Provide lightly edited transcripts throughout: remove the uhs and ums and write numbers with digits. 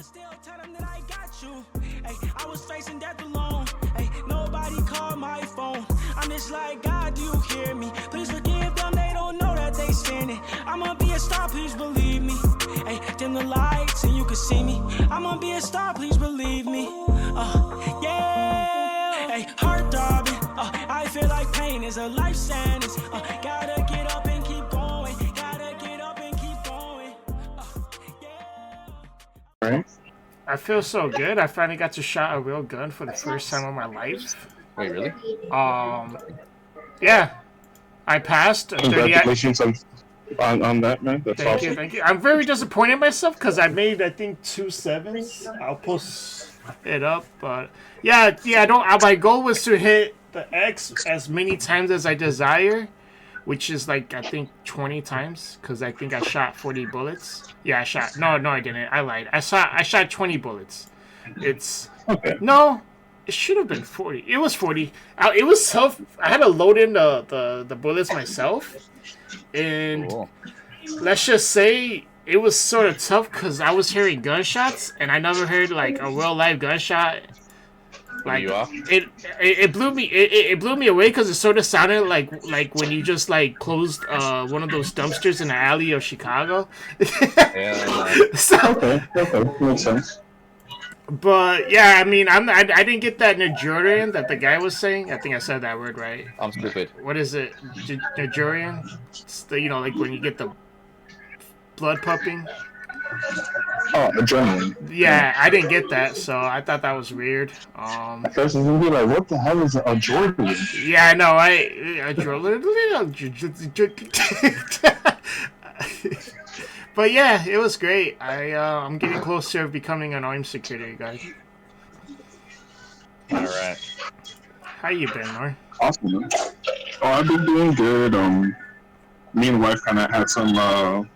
Still tell them that I got you. Hey, I was facing death alone. Hey, nobody called my phone. I'm just like, God, do you hear me? Please forgive them, they don't know that they sinning. I'ma be a star, please believe me. Hey, dim the lights and you can see me. I'ma be a star, please believe me. Yeah. Hey, heart throbbing. I feel like pain is a life sentence. Gotta get up and keep going. Gotta get up and keep going. Yeah. Right? I feel so good. I finally got to shot a real gun for the first time in my life. Wait, really? Yeah. I passed. Congratulations on that, man. That's Thank awesome. you, thank you. I'm very disappointed in myself because I made, I think, 2 7s. I'll post it up, but yeah. My goal was to hit the X as many times as I desire, which is like I think 20 times because I think I shot 40 bullets. Yeah, I shot. No, I didn't. I lied. I shot 20 bullets. It's Okay. no. It should have been 40. It was 40. It was tough. I had to load in the bullets myself. And Cool. let's just say it was sort of tough because I was hearing gunshots. And I never heard, like, a real-life gunshot. Like, you off? it blew me it blew me away because it sort of sounded like when you just, like, closed one of those dumpsters in the alley of Chicago. Yeah. So, Okay. Makes sense. but yeah, I mean, I didn't get that Nigerian that the guy was saying. I think I said that word right. I'm stupid. What is it? Nigerian? It's the, like when you get the blood pumping. Oh, adrenaline. Yeah, I didn't get that, so I thought that was weird. At first, it's gonna be like, what the hell is a Jordan? Yeah, I know. But yeah, it was great. I'm getting closer to becoming an armed security guy. All right. How you been, Nor? Awesome, man. Oh, I've been doing good. Me and wife kind of had some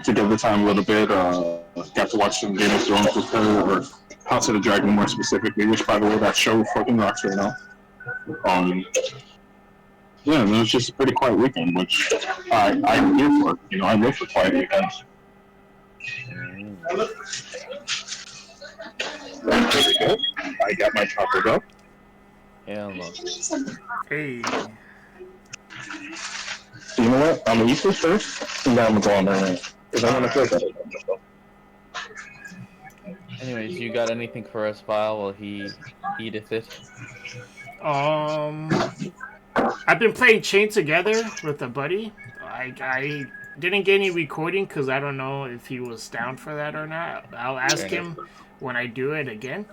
together time a little bit. Got to watch some Game of Thrones with her, or House of the Dragon more specifically, which, by the way, that show fucking rocks right now. Yeah, it was just a pretty quiet weekend, which I'm here for. You know, I live for quiet weekends. There we go. I got my chopper up. Hell no. Hey. So you know what? I'm gonna eat this first, and then I'm gonna go on my rant. Because I want to feel better about myself. Anyways, you got anything for us, Vile, while he eateth it? I've been playing Chain Together with a buddy. I didn't get any recording because I don't know if he was down for that or not. I'll ask him when I do it again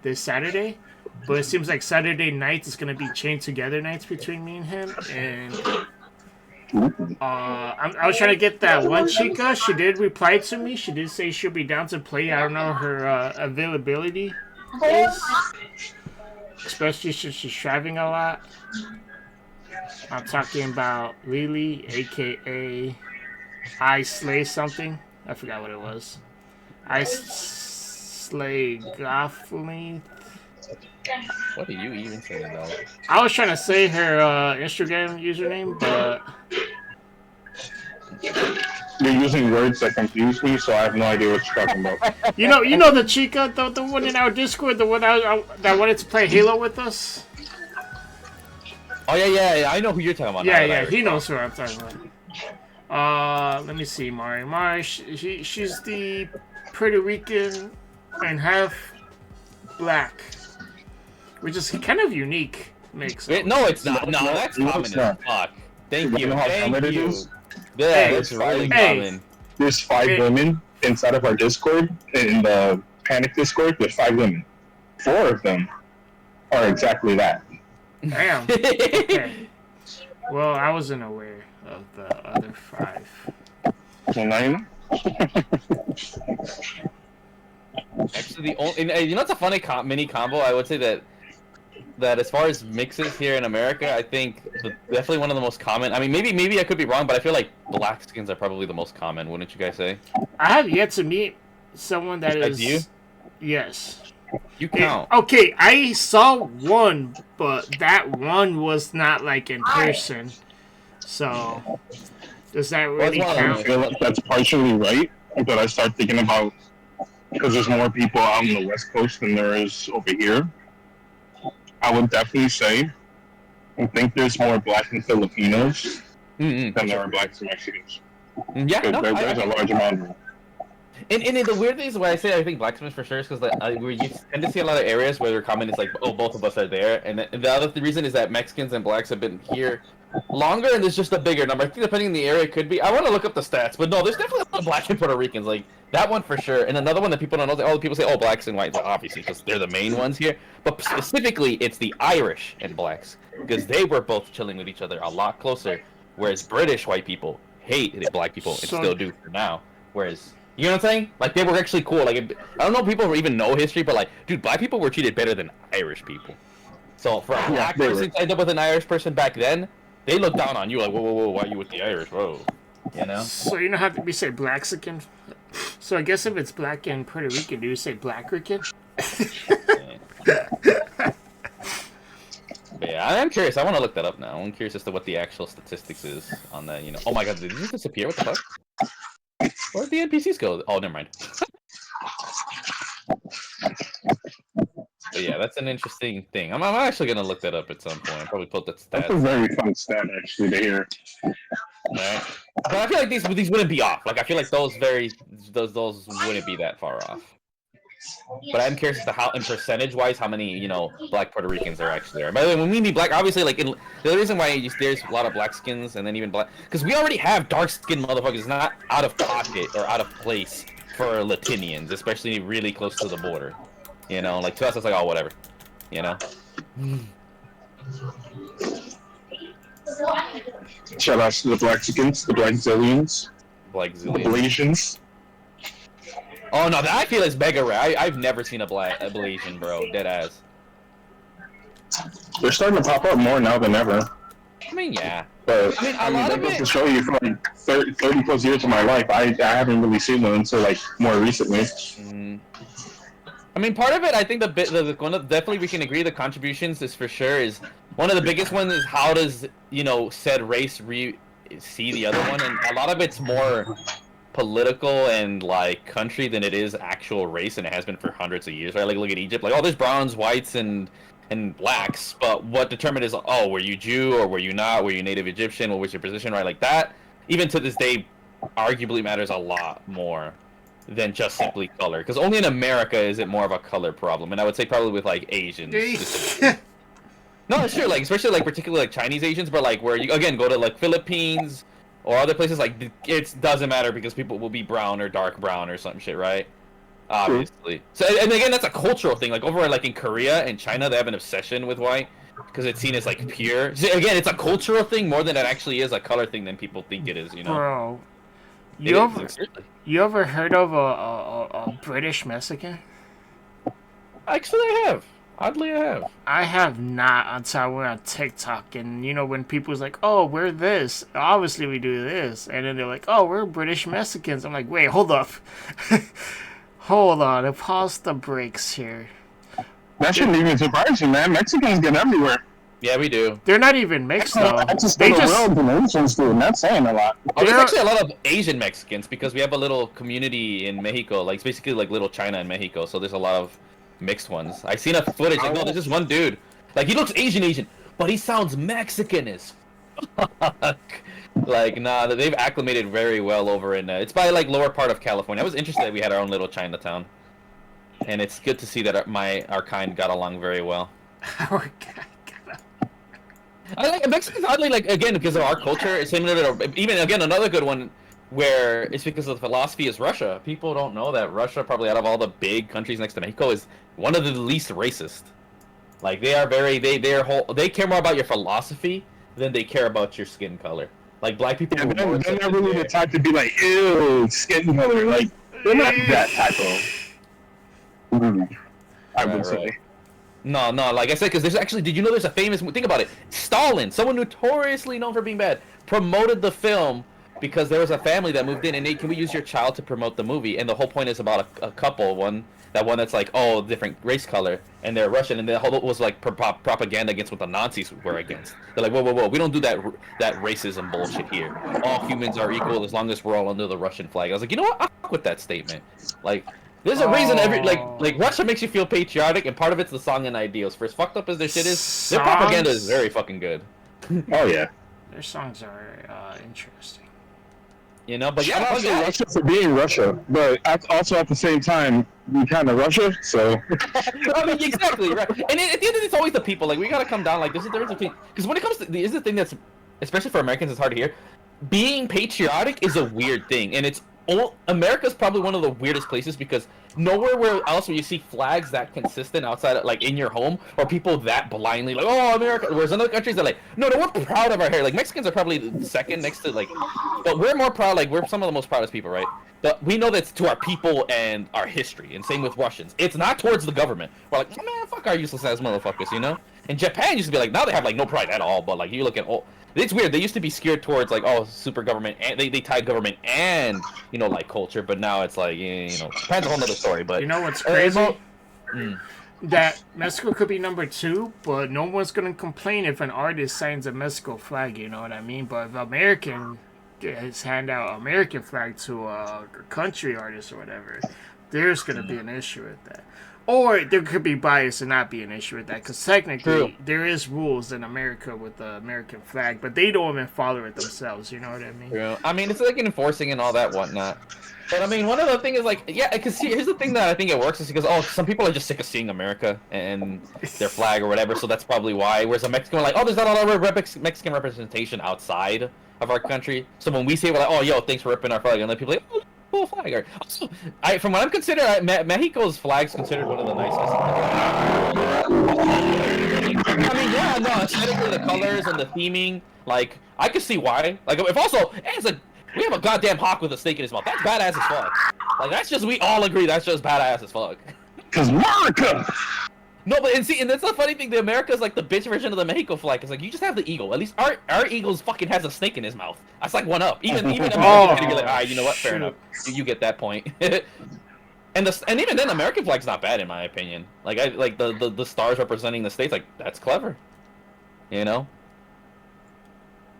this Saturday. But it seems like Saturday nights is going to be Chain Together nights between me and him. And I was trying to get that one chica. She did reply to me. She did say she'll be down to play. I don't know her availability is. Especially since she's traveling a lot. I'm talking about Lily, a.k.a. I Slay something. I forgot what it was. I Slay Goffley. What are you even saying, though? I was trying to say her Instagram username, but... You're using words that confuse me, so I have no idea what you're talking about. You know the chica, the one in our Discord, the one that wanted to play Halo with us? Oh, yeah, I know who you're talking about. Yeah, he knows who I'm talking about. Let me see, Mari. Mari, she's the Puerto Rican and half black, which is kind of unique mix. Wait, no, it's not. No, that's common as fuck. Thank you. know how Thank common it you. is? Yeah, it's really common. There's 5 women inside of our Discord, in the Panic Discord, there's 5 women. 4 of them are exactly that. Damn. Okay. Well, I wasn't aware of the other 5. Well, now you know. Actually, the only, you know, it's a funny mini combo. I would say that as far as mixes here in America, I think definitely one of the most common. I mean, maybe I could be wrong, but I feel like black skins are probably the most common. Wouldn't you guys say? I have yet to meet someone that Besides is. you? Yes. You count. Okay, I saw one, but that one was not like in person. So, does that really Well, I count? feel like that's partially right, but I start thinking about because there's more people out on the West Coast than there is over here. I would definitely say I think there's more black and Filipinos than there are blacks and Mexicans. Yeah, no, There's a large amount of them. And the weird thing is why I say I think blacksmiths for sure is because you tend to see a lot of areas where their comment is like, oh, both of us are there, and the other reason is that Mexicans and blacks have been here longer, and there's just a bigger number. I think depending on the area, it could be. I want to look up the stats, but no, there's definitely a lot of black and Puerto Ricans, like that one for sure. And another one that people don't know, all the people say, oh, blacks and whites, obviously because they're the main ones here, but specifically it's the Irish and blacks because they were both chilling with each other a lot closer, whereas British white people hate black people and still do for now, whereas. You know what I'm saying? Like, they were actually cool. Like, I don't know if people even know history, but, like, dude, black people were treated better than Irish people. So, for a black person to end up with an Irish person back then, they looked down on you like, whoa, whoa, whoa, why are you with the Irish? Whoa. You know? So, you know how we say Blacksican? So, I guess if it's black and Puerto Rican, do you say Black-Rican? Yeah, I'm curious. I want to look that up now. I'm curious as to what the actual statistics is on that, you know. Oh my god, did these disappear? What the fuck? Where'd the NPCs go? Oh, never mind. But yeah, that's an interesting thing. I'm actually gonna look that up at some point. Probably put that stat. That's a very fun stat actually to hear. Right. But I feel like these wouldn't be off. Like I feel like those wouldn't be that far off. But I'm curious as to how, in percentage-wise, how many, you know, black Puerto Ricans there actually are. By the way, when we mean black, obviously, like, the reason why there's a lot of black skins and then even black... Because we already have dark-skinned motherfuckers. It's not out of pocket or out of place for Latinians, especially really close to the border. You know, like, to us, it's like, oh, whatever. You know? Shout out to the Blaxicans, the Black Zillions, Black the Zillions. Blasians. Oh, no, that I feel is mega rare. I've never seen a Blasian, bro. Dead ass. They're starting to pop up more now than ever. I mean, yeah. But I mean, a lot of it... to show you, for like 30 plus years of my life, I haven't really seen one until like more recently. I mean, part of it, I think definitely we can agree the contributions is for sure is one of the biggest ones is how does, you know, said race see the other one, and a lot of it's more political and like country than it is actual race, and it has been for hundreds of years, right? Like look at Egypt, like oh, there's browns, whites, and blacks, but what determined is oh, were you Jew or were you not? Were you native Egyptian? What was your position, right? Like that, even to this day, arguably matters a lot more than just simply color, because only in America is it more of a color problem, and I would say probably with like Asians. No, it's true, like especially like particularly like Chinese Asians, but like where you again go to like Philippines or other places, like it doesn't matter because people will be brown or dark brown or some shit, right? Obviously. So and again, that's a cultural thing. Like over like in Korea and China, they have an obsession with white because it's seen as like pure. So, again, it's a cultural thing more than it actually is a color thing than people think it is. You know. Bro, you ever heard of a British Mexican? Actually, I have. Oddly, I have. I have not until I went on TikTok, and you know when people's like, "Oh, we're this," obviously we do this, and then they're like, "Oh, we're British Mexicans." I'm like, "Wait, hold up, hold on, pause the brakes here." That shouldn't even surprise you, man. Mexicans get everywhere. Yeah, we do. They're not even mixed though. They just Asians do, and that's saying a lot. Oh, there's actually a lot of Asian Mexicans because we have a little community in Mexico, like it's basically like little China in Mexico. So there's a lot of mixed ones. I seen a footage like, no, there's just one dude. Like he looks Asian, but he sounds Mexican as fuck. Like nah, they've acclimated very well over in. It's by like lower part of California. I was interested that we had our own little Chinatown, and it's good to see that our kind got along very well. Our kind. I like Mexicans oddly like again because of our culture. It's similar to even again another good one where it's because of the philosophy is Russia. People don't know that Russia probably out of all the big countries next to Mexico is one of the least racist. Like they are very they care more about your philosophy than they care about your skin color. Like black people. Yeah, they're not really the type to be like ew skin color. Like they're not that type of. I would say. No, like I said, because there's actually, did you know there's a famous, think about it, Stalin, someone notoriously known for being bad, promoted the film because there was a family that moved in and they, can we use your child to promote the movie? And the whole point is about a couple, one that's like, oh, different race color, and they're Russian, and the whole was like propaganda against what the Nazis were against. They're like, whoa, we don't do that racism bullshit here. All humans are equal as long as we're all under the Russian flag. I was like, you know what, I'll fuck with that statement. Like, There's a reason like Russia makes you feel patriotic, and part of it's the song and ideals. For as fucked up as their shit is, their propaganda is very fucking good. Oh yeah. Their songs are interesting. You know, but Shout out to Russia for being Russia, but also at the same time, we kind of Russia, so. I mean, exactly right. And at the end of it, it's always the people. Like we gotta come down. Like there's a difference between because when it comes to this is the thing that's especially for Americans, it's hard to hear. Being patriotic is a weird thing, and it's America's probably one of the weirdest places because nowhere else will you see flags that consistent outside of, like in your home or people that blindly like, oh, America. Whereas in other countries they're like, no, we're proud of our hair. Like Mexicans are probably the second next to like, but we're more proud. Like we're some of the most proudest people, right? But we know that's to our people and our history, and same with Russians. It's not towards the government. We're like, oh, man, fuck our useless ass motherfuckers, you know? And Japan used to be like, now they have like no pride at all, but like you look at it's weird. They used to be scared towards like, oh, super government, and they tie government and like culture. But now it's like, Japan's a whole other story. But you know what's crazy? That Mexico could be number 2, but no one's gonna complain if an artist signs a Mexico flag. You know what I mean? But if American hand out American flag to a country artist or whatever, there's gonna be an issue with that. Or there could be bias and not be an issue with that, because technically there is rules in America with the American flag, but they don't even follow it themselves. You know what I mean? Yeah. I mean, it's like enforcing and all that whatnot. But I mean, one of the things is like, yeah, because here's the thing that I think it works is because some people are just sick of seeing America and their flag or whatever, so that's probably why. Whereas a Mexican, we're like, oh, there's not a lot of Mexican representation outside of our country. So when we say, we're like, oh, yo, thanks for ripping our flag, and then people are like, oh, cool flag. Or, also, from what I'm considered, Mexico's flag's considered one of the nicest. I mean, yeah, no, aesthetically, the colors and the theming, like, I could see why. Like, if also, we have a goddamn hawk with a snake in his mouth. That's badass as fuck. Like, that's just, we all agree that's just badass as fuck. Cause America! No, but and that's the funny thing. The America's like the bitch version of the Mexico flag. It's like you just have the eagle. At least our eagles fucking has a snake in his mouth. That's like one up. Even Americans can be like, all right, you know what? Fair enough. You get that point. and even then, the American flag's not bad in my opinion. Like the stars representing the states. Like that's clever. You know.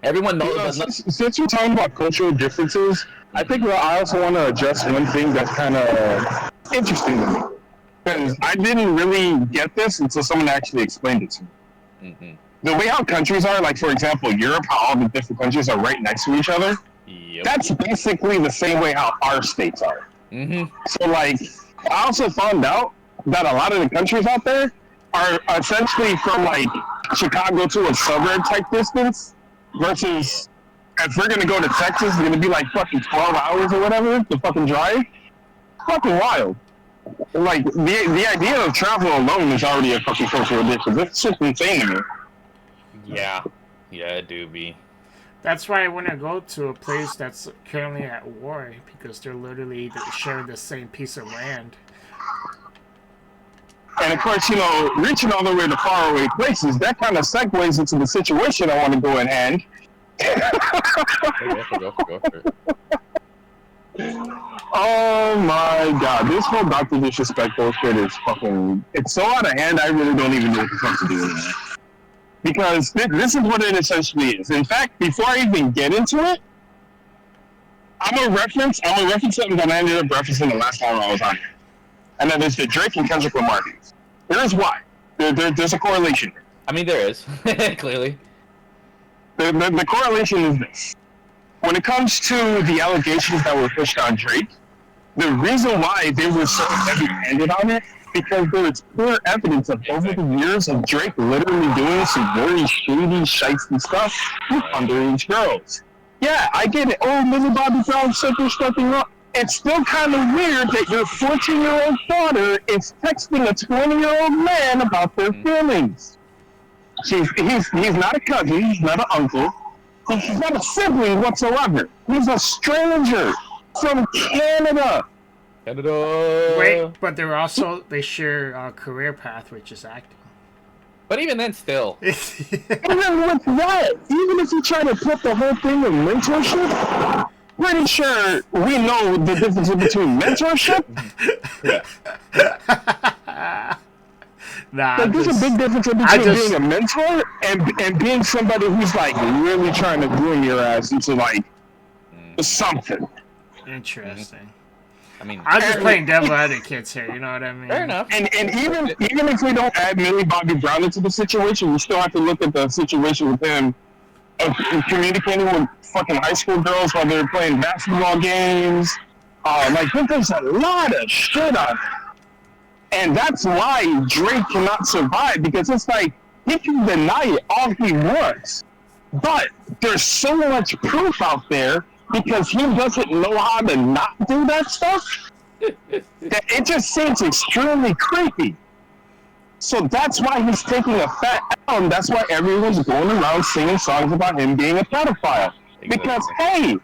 Everyone knows. Since we're talking about cultural differences, I think I also want to address one thing that's kind of interesting to me. Because I didn't really get this until someone actually explained it to me. Mm-hmm. The way how countries are, like for example, Europe, how all the different countries are right next to each other, that's basically the same way how our states are. Mm-hmm. So like, I also found out that a lot of the countries out there are essentially from like Chicago to a suburb type distance, versus if we're gonna go to Texas, it's gonna be like fucking 12 hours or whatever to fucking drive. Fucking wild. Like, the idea of travel alone is already a fucking cultural difference. It's just insane to me. Yeah, it do be. That's why I want to go to a place that's currently at war, because they're literally sharing the same piece of land. And of course, reaching all the way to faraway places, that kind of segues into the situation I want to go in hand. Go for it. Oh my god, this whole Dr. Disrespectful shit is fucking... It's so out of hand, I really don't even know what the fuck to do with it. Because this is what it essentially is. In fact, before I even get into it, I'm gonna reference something that I ended up referencing the last time I was on here. And then there's the Drake and Kendrick Lamar things. Here's why. There's a correlation. I mean, there is. Clearly. The correlation is this. When it comes to the allegations that were pushed on Drake, the reason why they were so heavy-handed on it, because there is clear evidence of over the years of Drake literally doing some very shady, shiesty stuff with underage girls. Yeah, I get it. Oh, Millie Bobby Brown said there's nothing wrong. It's still kind of weird that your 14-year-old daughter is texting a 20-year-old man about their feelings. He's not a cousin, he's not an uncle. He's not a sibling whatsoever. He's a stranger from Canada. Wait, but they share a career path, which is acting. But even then, still. Even with that, even if you try to put the whole thing in mentorship, pretty sure we know the difference between mentorship. Nah, like, there's a big difference between being a mentor and being somebody who's like really trying to groom your ass into like something. Interesting. I mean, I'm just playing devil advocates here. You know what I mean? fair enough. And even if we don't add Millie Bobby Brown into the situation, we still have to look at the situation with him of communicating with fucking high school girls while they're playing basketball games. Like, there's a lot of shit on it. And that's why Drake cannot survive, because it's like, he can deny it all he wants. But there's so much proof out there because he doesn't know how to not do that stuff that it just seems extremely creepy. So that's why he's taking a fat L, and that's why everyone's going around singing songs about him being a pedophile. Because, hey,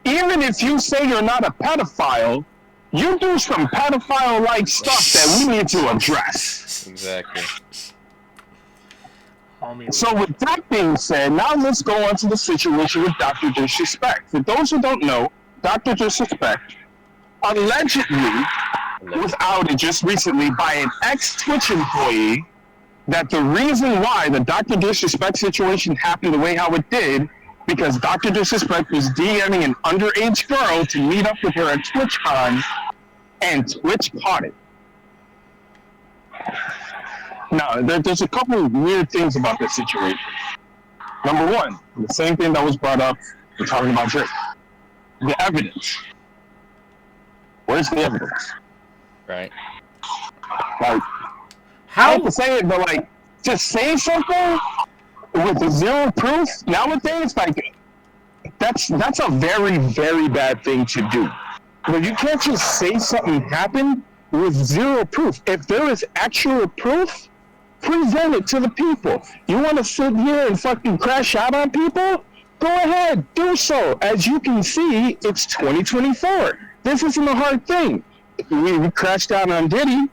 even if you say you're not a pedophile, you do some pedophile-like stuff that we need to address. Exactly. So with that being said, now let's go on to the situation with Dr. Disrespect. For those who don't know, Dr. Disrespect allegedly was outed just recently by an ex-Twitch employee that the reason why the Dr. Disrespect situation happened the way how it did, because Dr. Disrespect was DMing an underage girl to meet up with her at TwitchCon, and Twitch caught it. Now, there's a couple of weird things about this situation. Number one, the same thing that was brought up, we're talking about Drake. The evidence. Where's the evidence? Right. Like, How? I hate to say it, but like, to say something with zero proof nowadays, like, that's a very, very bad thing to do. But you can't just say something happened with zero proof. If there is actual proof, present it to the people. You want to sit here and fucking crash out on people? Go ahead, do so. As you can see, it's 2024. This isn't a hard thing. We crashed out on Diddy.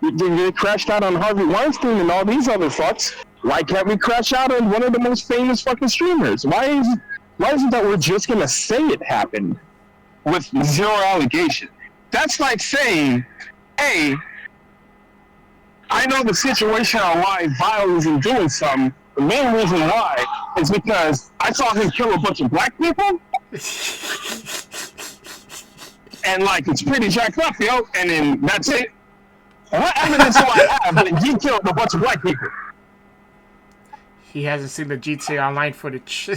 We crashed out on Harvey Weinstein and all these other fucks. Why can't we crash out on one of the most famous fucking streamers? Why is it that we're just gonna say it happened with zero allegation? That's like saying, hey, I know the situation on why Vile isn't doing something. The main reason why is because I saw him kill a bunch of black people. And like, it's pretty jacked up, yo. And then that's it. What evidence do I have that he killed a bunch of black people? He hasn't seen the GTA Online footage.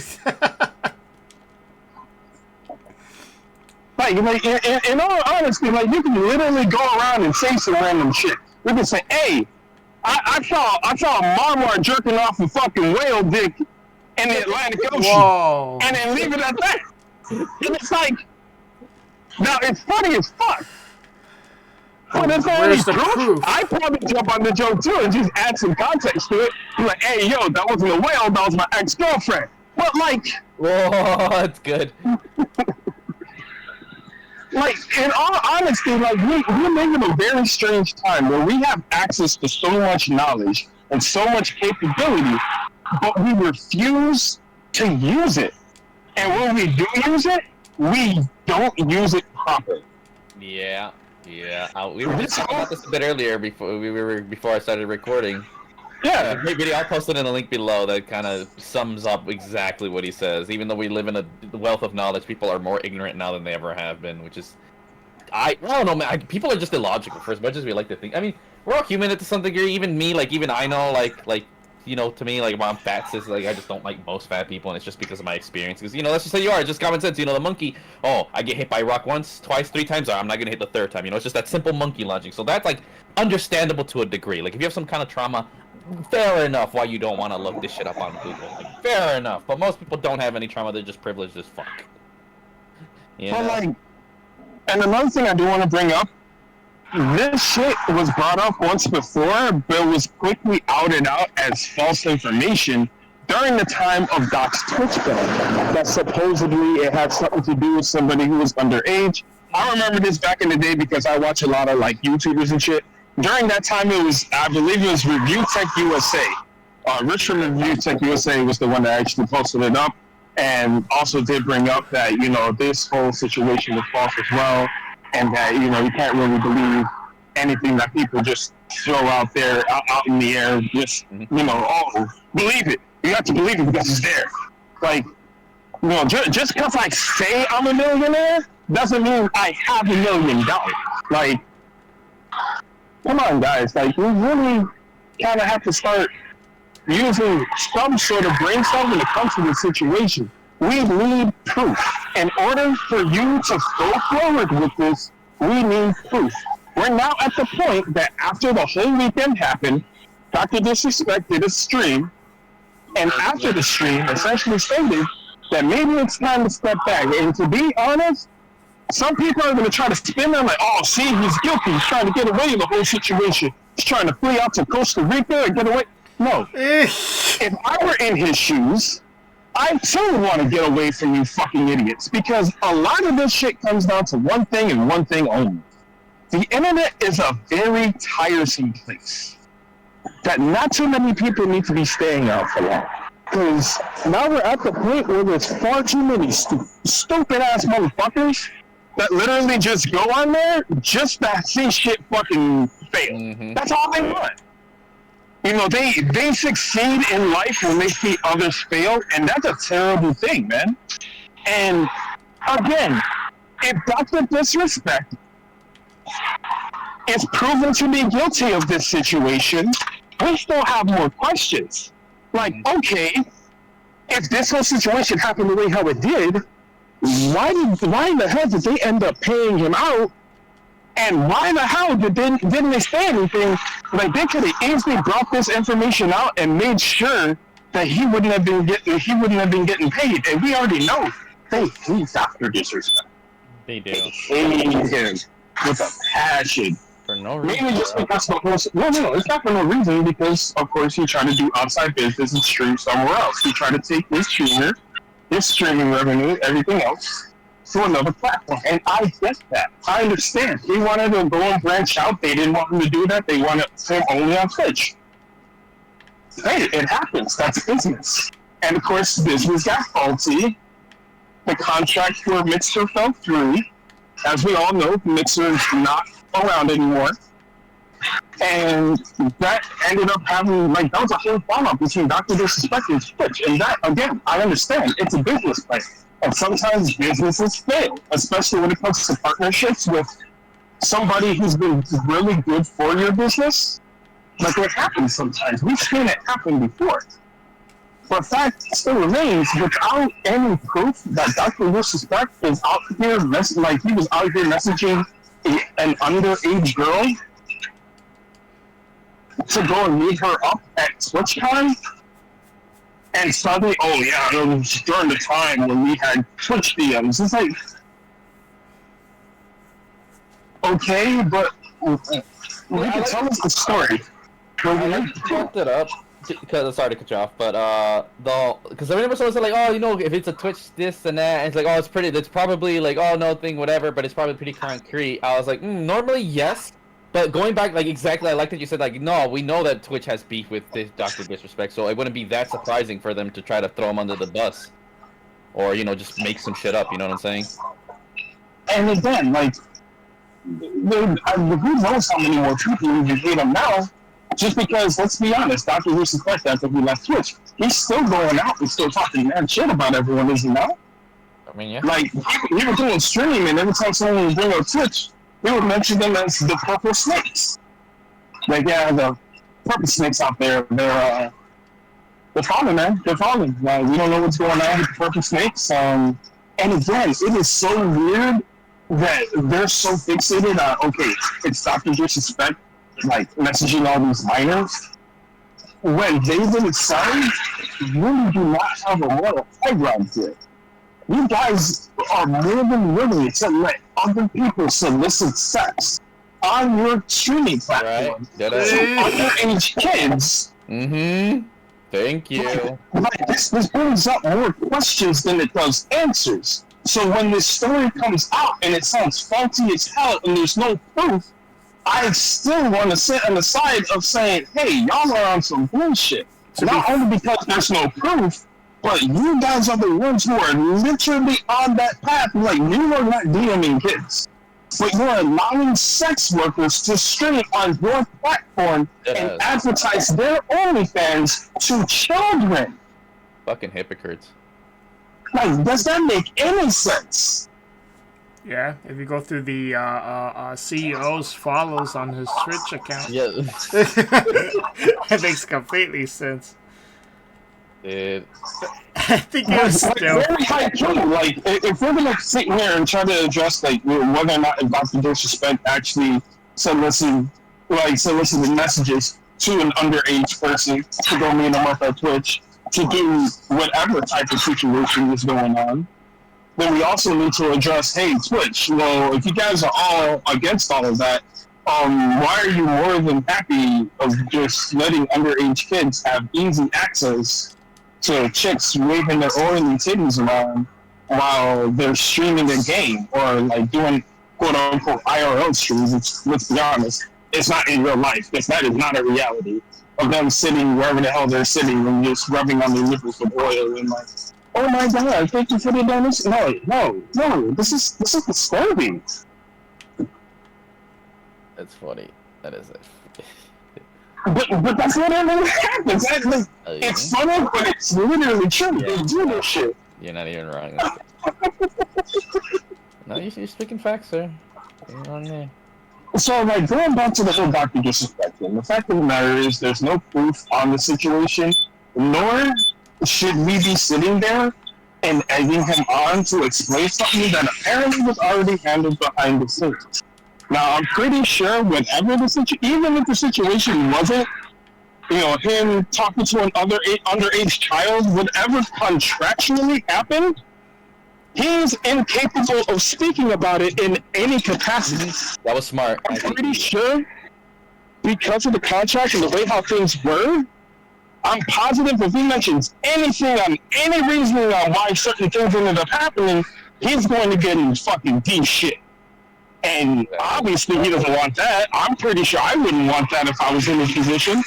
Like in all honesty, like, you can literally go around and say some random shit. We can say, hey, I saw a marmot jerking off a fucking whale dick in the Atlantic Ocean. Whoa. And then leave it at that. And it's like, now it's funny as fuck. But there's already Where's the proof? I probably jump on the joke too and just add some context to it. Be like, hey, yo, that wasn't a whale, that was my ex-girlfriend. But like, Whoa, that's good. like, in all honesty, like, we live in a very strange time where we have access to so much knowledge and so much capability, but we refuse to use it. And when we do use it, we don't use it properly. Yeah. We were just talking about this a bit earlier before I started recording. Yeah. There's a great video. I'll post it in the link below that kind of sums up exactly what he says. Even though we live in a wealth of knowledge, people are more ignorant now than they ever have been, which is... I don't know, man. People are just illogical for as much as we like to think. I mean, we're all human to some degree. Even me, like, even I know, like, you know, to me, like, when I'm fat, sis, like, I just don't like most fat people, and it's just because of my experience. Because, you know, let's just say you are. It's just common sense. You know, the monkey, oh, I get hit by a rock once, twice, 3 times, I'm not going to hit the 3rd time. You know, it's just that simple monkey logic. So that's, like, understandable to a degree. Like, if you have some kind of trauma, fair enough why you don't want to look this shit up on Google. Like, fair enough. But most people don't have any trauma. They're just privileged as fuck. You know? But like, and another thing I do want to bring up, this shit was brought up once before, but was quickly outed out as false information during the time of Doc's Twitch ban. That supposedly it had something to do with somebody who was underage. I remember this back in the day because I watch a lot of like YouTubers and shit. During that time, I believe it was Review Tech USA. Rich from Review Tech USA was the one that actually posted it up, and also did bring up that, you know, this whole situation was false as well, and that, you know, you can't really believe anything that people just throw out there, out in the air, just, you know, oh, believe it. You have to believe it because it's there. Like, you know, just because I say I'm a millionaire doesn't mean I have $1 million. Like, come on, guys. Like, we really kind of have to start using some sort of brain cells when it comes to the situation. We need proof. In order for you to go forward with this, we need proof. We're now at the point that after the whole weekend happened, Dr. Disrespect did a stream, and after the stream essentially stated that maybe it's time to step back. And to be honest, some people are going to try to spin them like, oh, see, he's guilty. He's trying to get away with the whole situation. He's trying to flee out to Costa Rica and get away. No. If I were in his shoes, I too would want to get away from you fucking idiots, because a lot of this shit comes down to one thing and one thing only. The internet is a very tiresome place that not too many people need to be staying out for long. Because now we're at the point where there's far too many stupid ass motherfuckers that literally just go on there just to see shit fucking fail. Mm-hmm. That's all they want. You know, they succeed in life when they see others fail, and that's a terrible thing, man. And again, if Dr. Disrespect is proven to be guilty of this situation, we still have more questions. Like, okay, if this whole situation happened the way how it did, why in the hell did they end up paying him out? And why the hell didn't they say anything? Like, they could have easily brought this information out and made sure that he wouldn't have been getting paid. And we already know they hate Dr. Disrespect. They do. They hate him with a passion. For no reason. Maybe just because the whole... No, it's not for no reason, because, of course, he tried to do outside business and stream somewhere else. He tried to take his streaming revenue, everything else, to another platform. And I get that. I understand. He wanted to go and branch out. They didn't want him to do that. They wanted him only on Twitch. Hey, it happens. That's business. And, of course, business got faulty. The contract for Mixer fell through. As we all know, Mixer is not around anymore. And that ended up having, like, that was a whole fallout between Dr. Disrespect and Twitch. And that, again, I understand. It's a business plan. And sometimes businesses fail, especially when it comes to partnerships with somebody who's been really good for your business. Like, what happens sometimes. We've seen it happen before. But fact still remains, without any proof that Dr. Disrespect is out here, he was out here messaging an underage girl to go and meet her up at TwitchCon, and suddenly, oh yeah, it was during the time when we had Twitch DMs. It's like, okay, but you can tell us the story. I looked it up, because, sorry to cut you off, but because I remember someone said, like, oh, you know, if it's a Twitch this and that, and it's like, oh, it's probably like, oh, no thing, whatever, but it's probably pretty concrete. I was like, normally, yes. But going back, like, exactly, I like that you said, like, no, we know that Twitch has beef with this Dr. Disrespect, so it wouldn't be that surprising for them to try to throw him under the bus. Or, you know, just make some shit up, you know what I'm saying? And again, like, who knows how many more people even hate him now, just because, let's be honest, Dr. Disrespect, after he left Twitch, he's still going out and still talking mad shit about everyone, is he not? I mean, yeah. Like, he was doing streaming, and every time someone would bring up Twitch, they would mention them as the purple snakes. Like, yeah, the purple snakes out there, they're falling, man. They're falling. We don't know what's going on with the purple snakes. And again, it is so weird that they're so fixated on, okay, it's Dr. Disrespect, like, messaging all these minors, when they themselves really do not have a moral high ground here. You guys are more than willing to let other people solicit sex on your streaming platform. Right. To underage kids. Mm-hmm. Thank you. Like, this brings up more questions than it does answers. So when this story comes out and it sounds faulty as hell and there's no proof, I still want to sit on the side of saying, hey, y'all are on some bullshit. Not only because there's no proof, but you guys are the ones who are literally on that path. Like, you are not DMing kids, but you're allowing sex workers to stream on your platform and advertise their OnlyFans to children. Fucking hypocrites. Like, does that make any sense? Yeah, if you go through the CEO's follows on his Twitch account, Yeah. it makes completely sense. Dude. I think it was still. Very high key. Like, if we're gonna sit here and try to address like whether or not Dr. Disrespect actually solicited messages to an underage person to go meet him up at Twitch to do whatever type of situation is going on, then we also need to address, hey, Twitch, well, if you guys are all against all of that, why are you more than happy of just letting underage kids have easy access to chicks waving their oily titties around while they're streaming a game or like doing quote unquote IRL streams? Let's be honest, it's not in real life. That is not a reality of them sitting wherever the hell they're sitting and just rubbing on their nipples with oil and like, oh my god, thank you for the donation. No, this is disturbing. That's funny. That is it. But that's what really happens. It's funny, but it's literally true. Yeah. They do this shit. You're not even wrong. No, you're speaking facts, sir. You're wrong there. So, like, going back to the whole Dr. Disrespect thing, the fact of the matter is there's no proof on the situation, nor should we be sitting there and egging him on to explain something that apparently was already handled behind the scenes. Now, I'm pretty sure whatever the situation, even if the situation wasn't, him talking to an underage child, whatever contractually happened, he's incapable of speaking about it in any capacity. That was smart. I'm pretty sure because of the contract and the way how things were, I'm positive if he mentions anything on any reasoning on why certain things ended up happening, he's going to get in fucking deep shit. And obviously he doesn't want that. I'm pretty sure I wouldn't want that if I was in his position.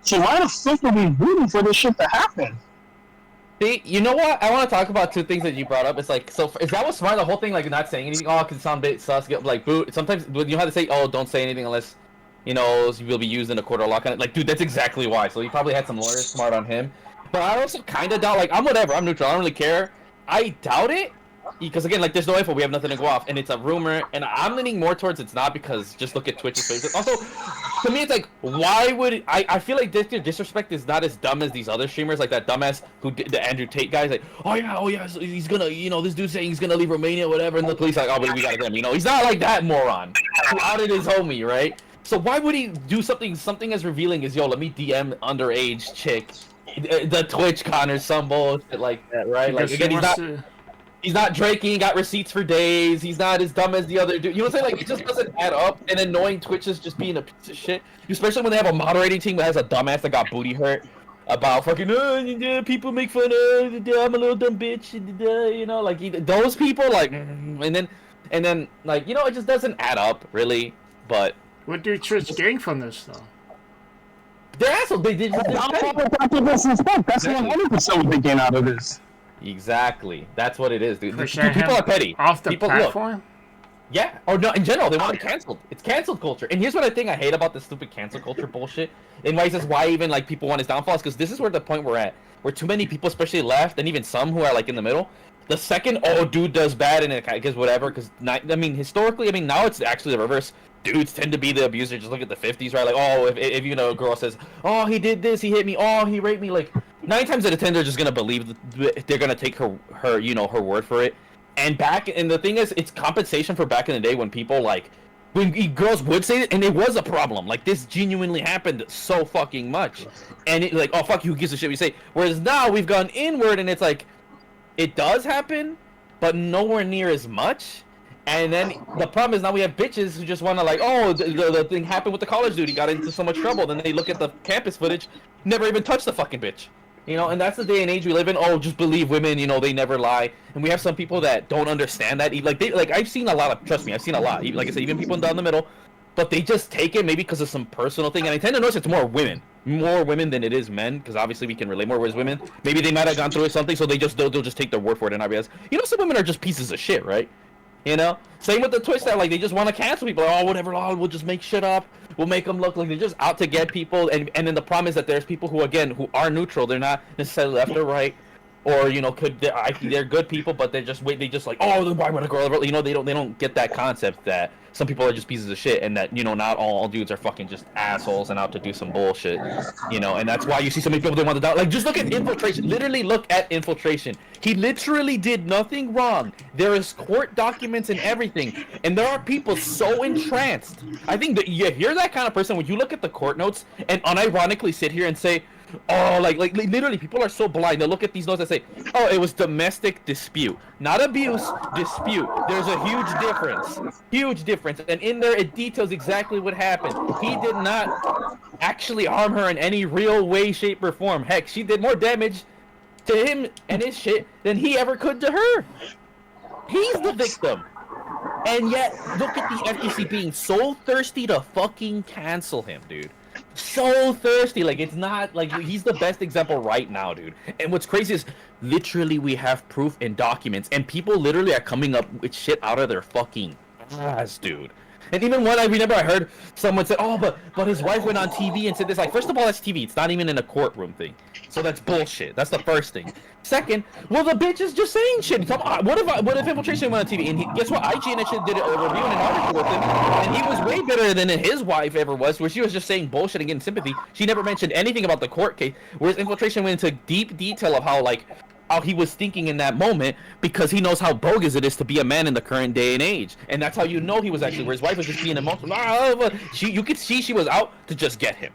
So why the fuck are we rooting for this shit to happen? See, you know what? I want to talk about two things that you brought up. It's like, so is that what's smart? The whole thing, like not saying anything. Oh, it can sound a bit sus. Like, boot. Sometimes you have to say, oh, don't say anything unless, you'll be used in a court of law. Kind of like, dude, that's exactly why. So he probably had some lawyers smart on him. But I also kind of doubt. Like, I'm whatever. I'm neutral. I don't really care. I doubt it. Because again, like, there's no info, we have nothing to go off, and it's a rumor, and I'm leaning more towards it's not, because just look at Twitch's face. Also, to me, it's like, why would I feel like Disrespect is not as dumb as these other streamers, like that dumbass who did the Andrew Tate guy. Like, oh yeah, so he's gonna, this dude's saying he's gonna leave Romania, whatever, and the police like, oh, but we gotta get him. He's not like that moron who outed his homie, right? So why would he do something as revealing as, yo, let me DM underage chick, the Twitch con or some bullshit like that, right? Like, again, he's not Drake, he ain't got receipts for days, he's not as dumb as the other dude. You know what I'm saying? Like, it just doesn't add up, and annoying Twitch is just being a piece of shit. Especially when they have a moderating team that has a dumbass that got booty hurt about fucking, people make fun of, I'm a little dumb bitch, like, those people, like, and then, like, it just doesn't add up, really, but... What do Twitch gain from this, though? They're assholes, they did That's 100% what they gain out of this. Exactly. That's what it is, dude. Dude, people are petty. Off the people, platform? Look, yeah. Or no, in general, they want it canceled. It's canceled culture. And here's what I think I hate about this stupid cancel culture bullshit. And why is why even, like, people want his downfall is because this is where the point we're at. Where too many people, especially left, and even some who are, like, in the middle, the second, oh, dude does bad, and it because whatever, because, historically, now it's actually the reverse. Dudes tend to be the abuser. Just look at the 50s, right? Like, oh, if a girl says, oh, he did this, he hit me, oh, he raped me, like, 9 times out of 10 they're just gonna believe they're gonna take her her word for it. And the thing is, it's compensation for back in the day when people, like, when girls would say it, and it was a problem. Like, this genuinely happened so fucking much, and it, like, oh fuck you, who gives a shit we say. Whereas now we've gone inward, and it's like, it does happen, but nowhere near as much. And then the problem is now we have bitches who just want to, like, oh, the thing happened with the college dude, he got into so much trouble. Then they look at the campus footage, never even touch the fucking bitch. And that's the day and age we live in. Oh, just believe women, they never lie. And we have some people that don't understand that. Like I've seen a lot of, trust me, I've seen a lot. Like I said, even people down the middle, but they just take it maybe because of some personal thing. And I tend to notice it's more women than it is men, because obviously we can relate more with women. Maybe they might have gone through something, so they'll just take their word for it and not realize. Some women are just pieces of shit, right? Same with the twist that, like, they just want to cancel people. Oh, whatever, we'll just make shit up. We'll make them look like they're just out to get people. And then the problem is that there's people who are neutral. They're not necessarily left or right. or they're good people, but they just like, oh, why would a girl ever, they don't get that concept that some people are just pieces of shit, and that not all dudes are fucking just assholes and out to do some bullshit, and that's why you see so many people that want to die. Like, just look at Infiltration. Literally look at Infiltration. He literally did nothing wrong. There is court documents and everything, and there are people so entranced. I think that you're that kind of person when you look at the court notes and unironically sit here and say, oh, like literally, people are so blind. They look at these notes and say, oh, it was domestic dispute, not abuse, dispute. There's a huge difference, and in there it details exactly what happened. He did not actually harm her in any real way, shape, or form. Heck, she did more damage to him and his shit than he ever could to her. He's the victim. And yet, look at the FTC being so thirsty to fucking cancel him, dude. So thirsty. Like, it's not like he's the best example right now, dude. And what's crazy is literally we have proof and documents, and people literally are coming up with shit out of their fucking ass, dude. And even when I heard someone say, oh, but his wife went on TV and said this. Like, first of all, that's TV. It's not even in a courtroom thing. So that's bullshit. That's the first thing. Second, well, the bitch is just saying shit. What if Infiltration went on TV? And guess what? IGN actually did a review and an article with him, and he was way better than his wife ever was, where she was just saying bullshit and getting sympathy. She never mentioned anything about the court case, whereas Infiltration went into deep detail of how he was thinking in that moment, because he knows how bogus it is to be a man in the current day and age, and that's how you know he was actually, where his wife was just being emotional. You could see she was out to just get him,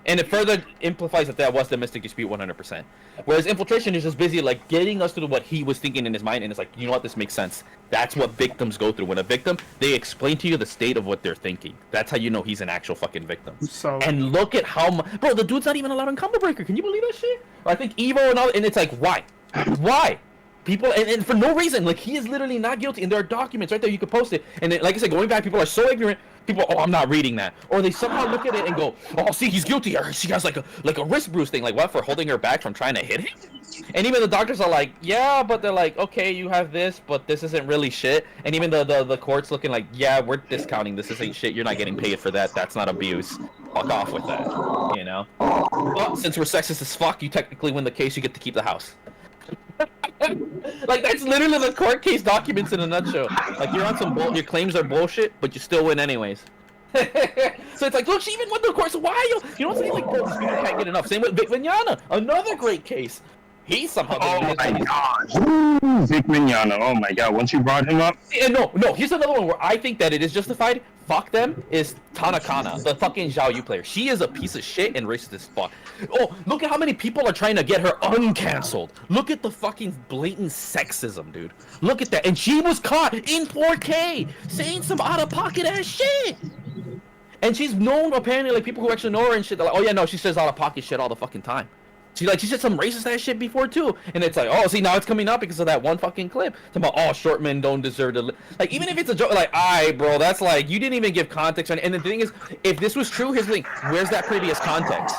and it further implies that was domestic dispute 100%. Whereas Infiltration is just busy like getting us to what he was thinking in his mind, and it's like, you know what, this makes sense. That's what victims go through. When a victim, they explain to you the state of what they're thinking. That's how you know he's an actual fucking victim. So, and look at how bro, the dude's not even allowed on Combo Breaker. Can you believe that shit? I think Evo and all, and it's like, why? People, and for no reason. Like, he is literally not guilty, and there are documents right there, you could post it. And then, like I said, going back, people are so ignorant. People, oh, I'm not reading that, or they somehow look at it and go, oh, see, he's guilty, or she has like a wrist bruise thing. Like, what, for holding her back from trying to hit him? And even the doctors are like, yeah, but they're like, okay, you have this, but this isn't really shit. And even the court's looking like, yeah, we're discounting this. This ain't shit. You're not getting paid for that. That's not abuse. Fuck off with that, But since we're sexist as fuck, you technically win the case. You get to keep the house. Like, that's literally the court case documents in a nutshell. Like, you're on some your claims are bullshit, but you still win anyways. So it's like, look, she even won the court. So why you know what I'm saying? Like, bro, these people can't get enough. Same with Vic Mignogna, another great case. He somehow. Oh my god, Vic Mignogna. Oh my god, once you brought him up. And no. Here's another one where I think that it is justified. Fuck them. Is Tanakana, the fucking Zhao Yu player. She is a piece of shit and racist as fuck. Oh, look at how many people are trying to get her uncanceled. Look at the fucking blatant sexism, dude. Look at that. And she was caught in 4K saying some out-of-pocket ass shit. And she's known, apparently, like, people who actually know her and shit, they're like, oh yeah, no, she says out-of-pocket shit all the fucking time. She said some racist ass shit before too, and it's like, oh, see, now it's coming up because of that one fucking clip. Talking about, oh, short men don't deserve to like, even if it's a joke, like, alright, bro, that's like, you didn't even give context. And the thing is, if this was true, here's the thing, where's that previous context?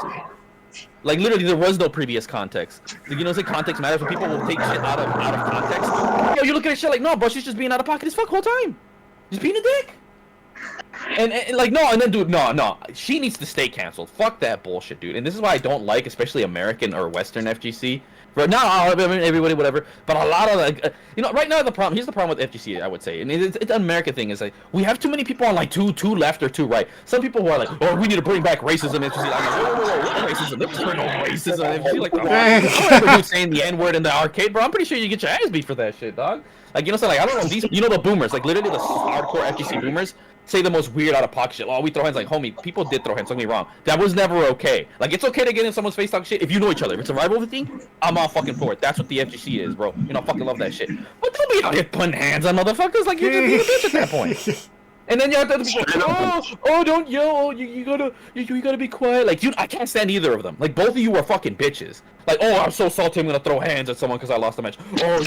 Like, literally, there was no previous context. You know, context matters when people will take shit out of context. You look at shit like, no, bro, she's just being out of pocket as fuck whole time, just being a dick. And like, no, and then, dude, no, she needs to stay canceled. Fuck that bullshit, dude. And this is why I don't like, especially American or Western FGC. But no, I mean, everybody, whatever. But a lot of, like, right now, here's the problem with FGC, I would say. And it's an American thing. Is like, we have too many people on, like, two left or two right. Some people who are like, oh, we need to bring back racism in FGC. I'm like, whoa, what racism? There's no racism in FGC. Like, oh, I'm saying the N-word in the arcade, bro. I'm pretty sure you get your ass beat for that shit, dog. Like, so, like, I don't know, these, the boomers, like, literally the hardcore FGC boomers, say the most weird out-of-pocket shit. Oh, we throw hands. Like, homie, people did throw hands. Don't get me wrong. That was never okay. Like, it's okay to get in someone's face talk shit if you know each other. If it's a rivalry thing, I'm all fucking for it. That's what the FGC is, bro. Fucking love that shit. But don't be out here putting hands on motherfuckers. Like, you're just being a bitch at that point. And then you have to people, don't yell. You gotta be quiet. Like, dude, I can't stand either of them. Like, both of you are fucking bitches. Like, oh, I'm so salty, I'm gonna throw hands at someone because I lost the match. Oh,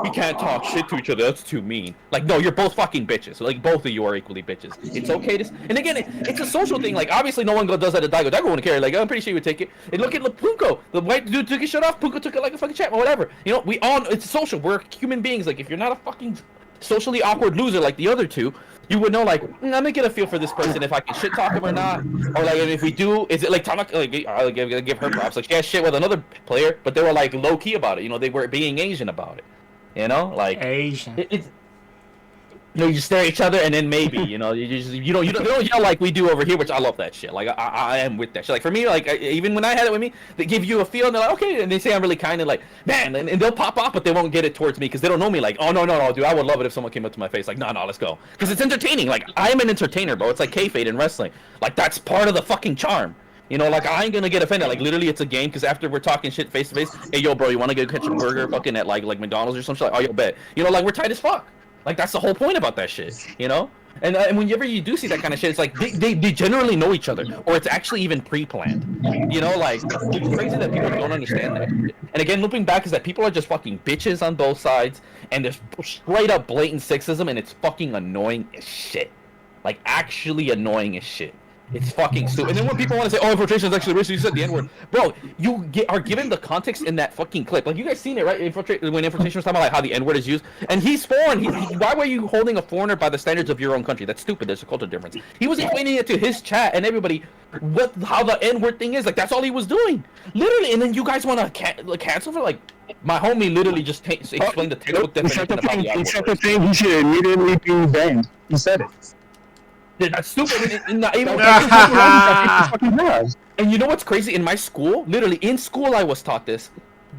we can't talk shit to each other. That's too mean. Like, no, you're both fucking bitches. So, like, both of you are equally bitches. It's okay to, and again, it's a social thing. Like, obviously, no one does that at Daigo. Daigo wouldn't care. Like, I'm pretty sure he would take it. And look at Punko. The white dude took his shirt off. Punko took it like a fucking champ or whatever. It's social. We're human beings. Like, if you're not a fucking socially awkward loser like the other two, you would know, like, I'm gonna get a feel for this person if I can shit talk him or not, or like if we do, is it like I'll give her props, like she has shit with another player, but they were like low key about it, you know, they were being Asian about it, you know, like Asian. it's. You know, you stare at each other and then maybe, you know, you don't yell like we do over here, which I love that shit. Like I am with that shit. Like for me, like even when I had it with me, they give you a feel and they're like, okay, and they say I'm really kind and like, man, and they'll pop off, but they won't get it towards me because they don't know me. Like, oh no, dude, I would love it if someone came up to my face like, no, let's go, because it's entertaining. Like I'm an entertainer, bro. It's like kayfabe in wrestling. Like that's part of the fucking charm. You know, like I ain't gonna get offended. Like literally, it's a game. Because after we're talking shit face to face, hey yo, bro, you wanna go catch a burger fucking at like McDonald's or some shit? Like, oh, yo, bet. You know, like we're tight as fuck. Like that's the whole point about that shit, you know. And whenever you do see that kind of shit, it's like they generally know each other, or it's actually even pre-planned. You know, like it's crazy that people don't understand that. And again, looping back is that people are just fucking bitches on both sides, and there's straight up blatant sexism, and it's fucking annoying as shit. Like actually annoying as shit. It's fucking stupid. And then when people want to say, oh, infiltration is actually racist, you said the N-word. Bro, you are given the context in that fucking clip. Like, you guys seen it, right? When infiltration was talking about like, how the N-word is used. And he's foreign. Why were you holding a foreigner by the standards of your own country? That's stupid. There's a cultural difference. He was explaining it to his chat and everybody how the N-word thing is. Like, that's all he was doing. Literally. And then you guys want to cancel for, like, my homie literally just explained the textbook definition about the N-word. Except the thing, he should immediately be banned. He said it. That's stupid. And you know what's crazy? In my school, literally in school, I was taught this.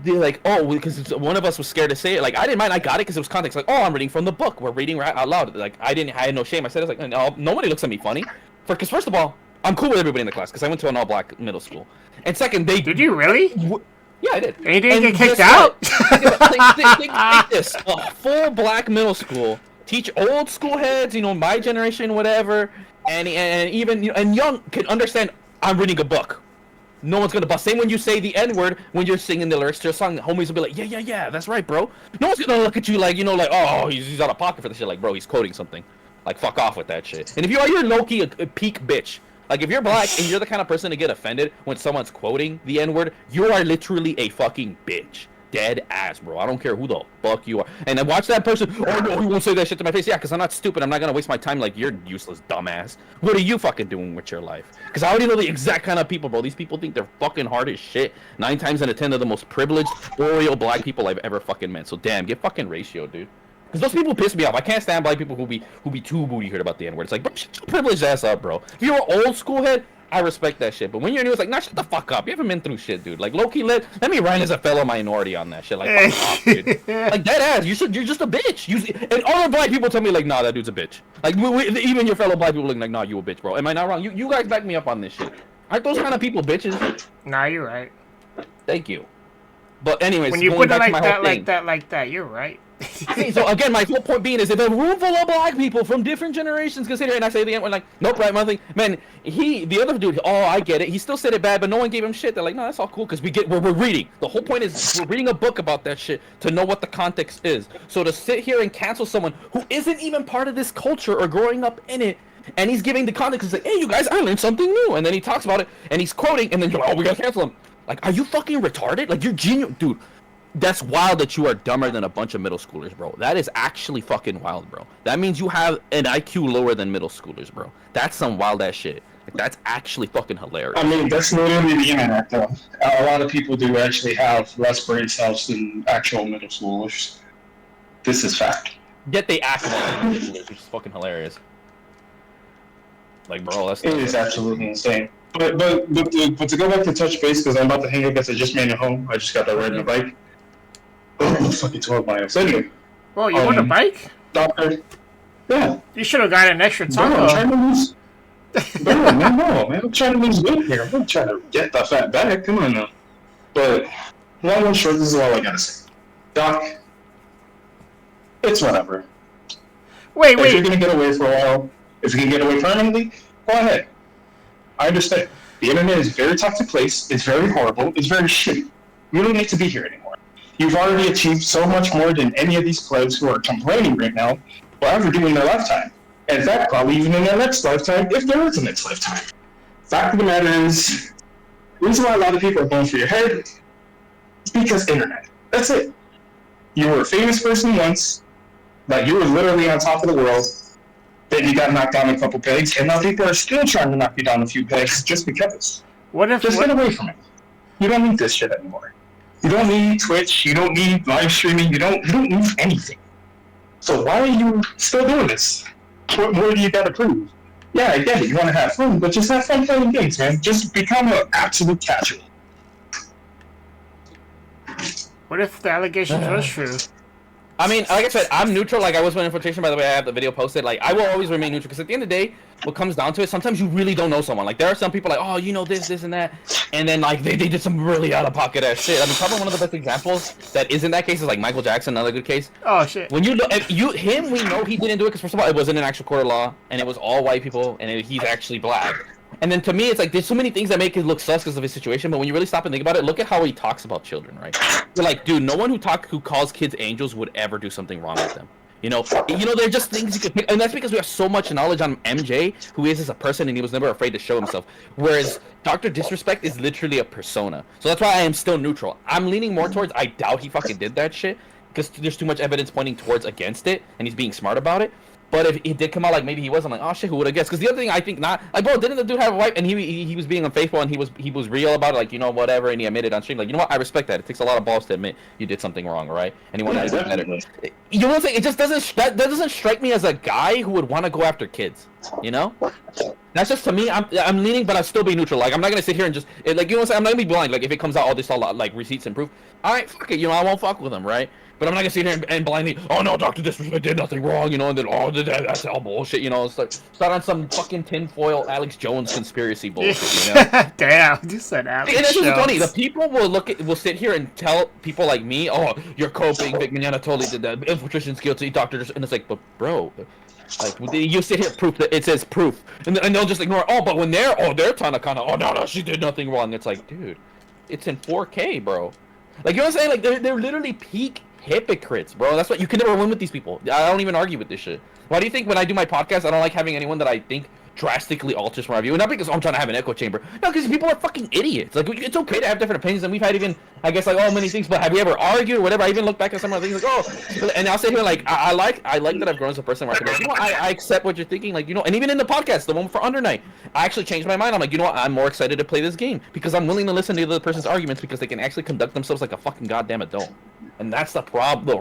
They're like, oh, because one of us was scared to say it. Like, I didn't mind. I got it because it was context. Like, oh, I'm reading from the book. We're reading right out loud. Like, I had no shame. I said, it's like, no, nobody looks at me funny. Because first of all, I'm cool with everybody in the class because I went to an all-black middle school. And second, Did you really? Yeah, I did. And you didn't get kicked out? Think this. A full black middle school. Teach old school heads, you know, my generation, whatever, and even and young can understand. I'm reading a book. No one's gonna bust. Same when you say the N-word when you're singing the lyrics to a song. Homies will be like, yeah, that's right, bro. No one's gonna look at you like, you know, like, oh, he's out of pocket for the shit. Like, bro, he's quoting something. Like, fuck off with that shit. And if you're low-key a peak bitch. Like, if you're black and you're the kind of person to get offended when someone's quoting the N-word, you are literally a fucking bitch. Dead ass, bro. I don't care who the fuck you are. And then watch that person. Oh no, he won't say that shit to my face. Yeah, because I'm not stupid. I'm not gonna waste my time like you're useless dumbass. What are you fucking doing with your life? Because I already know the exact kind of people, bro. These people think they're fucking hard as shit. 9 times out of 10 are the most privileged Oreo black people I've ever fucking met. So damn, get fucking ratio, dude. Because those people piss me off. I can't stand black people who be too booty hurt about the N-word. It's like, bro, shut your privileged ass up, bro. If you're an old school head, I respect that shit, but when you're new, it's like, nah, shut the fuck up. You haven't been through shit, dude. Like, low-key, let me run as a fellow minority on that shit. Like, fuck off, dude. Like, dead ass, you're just a bitch. And all the black people tell me, like, nah, that dude's a bitch. Like, even your fellow black people look like, nah, you a bitch, bro. Am I not wrong? You guys back me up on this shit. Aren't those kind of people bitches? Nah, you're right. Thank you. But anyways, when you put it like that, you're right. So again, my whole point being is if a room full of black people from different generations consider it, and I say the end, we're like, nope, right, nothing. Man, the other dude, oh, I get it. He still said it bad, but no one gave him shit. They're like, no, that's all cool because we're reading. The whole point is we're reading a book about that shit to know what the context is. So to sit here and cancel someone who isn't even part of this culture or growing up in it, and he's giving the context, he's like, hey, you guys, I learned something new, and then he talks about it, and he's quoting, and then you're like, oh, we gotta cancel him. Like, are you fucking retarded? Like, you're genuine, dude. That's wild that you are dumber than a bunch of middle schoolers, bro. That is actually fucking wild, bro. That means you have an IQ lower than middle schoolers, bro. That's some wild ass shit. Like, that's actually fucking hilarious. I mean, that's literally the internet, though. A lot of people do actually have less brain cells than actual middle schoolers. This is fact. Yet they act like middle schoolers, which is fucking hilarious. Like, bro, it is absolutely insane. But to go back to touch base, because I'm about to hang up because I just made it home. I just got that riding a bike. Oh, fucking 12 miles. Anyway. Well, you want a bike? Doctor. Yeah. You should have got an extra taco. I'm trying to lose. No, man. I'm trying to lose weight here. I'm not trying to get that fat back. Come on now. But, long and short, this is all I gotta say. Doc, it's whatever. Wait. If you're gonna get away for a while, if you can get away permanently, go ahead. I understand. The internet is a very toxic place. It's very horrible. It's very shitty. You don't need to be here anymore. You've already achieved so much more than any of these plebs who are complaining right now will ever do in their lifetime. And in fact, probably even in their next lifetime, if there is a next lifetime. Fact of the matter is, the reason why a lot of people are going for your head is because internet. That's it. You were a famous person once. Like, you were literally on top of the world. Then you got knocked down a couple pegs, and now people are still trying to knock you down a few pegs just because. Just get away from it. You don't need this shit anymore. You don't need Twitch. You don't need live streaming. You don't need anything. So why are you still doing this? What more do you got to prove? Yeah, I get it. You want to have fun, but just have fun playing games, man. Just become an absolute casual. What if the allegations was true? I mean, like I said, I'm neutral. Like I was with Infiltration, by the way. I have the video posted. Like I will always remain neutral because at the end of the day, what comes down to it, sometimes you really don't know someone. Like there are some people like, oh, you know this, and that, and then like they did some really out of pocket ass shit. I mean, probably one of the best examples that is in that case is like Michael Jackson, another good case. Oh shit. When you look, we know he didn't do it because first of all, it wasn't an actual court of law, and it was all white people, and he's actually black. And then to me, it's like there's so many things that make it look sus because of his situation. But when you really stop and think about it, look at how he talks about children, right? You're like, dude, no one who calls kids angels would ever do something wrong with them. You know, they're just things you could pick, and that's because we have so much knowledge on MJ, who is as a person, and he was never afraid to show himself. Whereas Dr. Disrespect is literally a persona. So that's why I am still neutral. I'm leaning more towards I doubt he fucking did that shit because there's too much evidence pointing towards against it, and he's being smart about it. But if it did come out like maybe he was, I'm like, oh shit, who would have guessed? Because the other thing I think not, like, bro, didn't the dude have a wife and he was being unfaithful and he was real about it, like, you know, whatever, and he admitted on stream, like, you know what, I respect that. It takes a lot of balls to admit you did something wrong, right? And he wanted to do better. You know what I'm saying? It just that doesn't strike me as a guy who would want to go after kids, you know? That's just to me. I'm leaning, but I'll still be neutral. Like I'm not gonna sit here and just like you know what I'm saying. I'm not gonna be blind. Like if it comes out all this all like receipts and proof, all right, fuck it. You know I won't fuck with him, right? But I'm not gonna sit here and blindly, oh no, Dr. Disrespect did nothing wrong, you know, and then that's all bullshit, you know. Start on some fucking tinfoil Alex Jones conspiracy bullshit, you know. Damn, you said Alex And that's Jones. just funny. The people will sit here and tell people like me, oh, you're coping. Vic Mignogna totally did that. Infiltration's guilty. And it's like, but bro. Like you sit here, proof that it says proof, and they'll just ignore. Oh, but when they're trying to kind of, oh no, she did nothing wrong. It's like, dude, it's in 4K, bro. Like you know what I'm saying? Like they're literally peak hypocrites, bro. That's what you can never win with these people. I don't even argue with this shit. Why do you think when I do my podcast, I don't like having anyone that I think drastically alters my view? And not because I'm trying to have an echo chamber. No, because people are fucking idiots. Like it's okay to have different opinions, and we've had even, I guess, like many things. But have we ever argued or whatever? I even look back at some of the things like, oh, and I'll say here like I like that I've grown as a person where I can, like, you know, I accept what you're thinking, like, you know, and even in the podcast, the one for Under Night, I actually changed my mind. I'm like, you know what? I'm more excited to play this game because I'm willing to listen to the other person's arguments because they can actually conduct themselves like a fucking goddamn adult, and that's the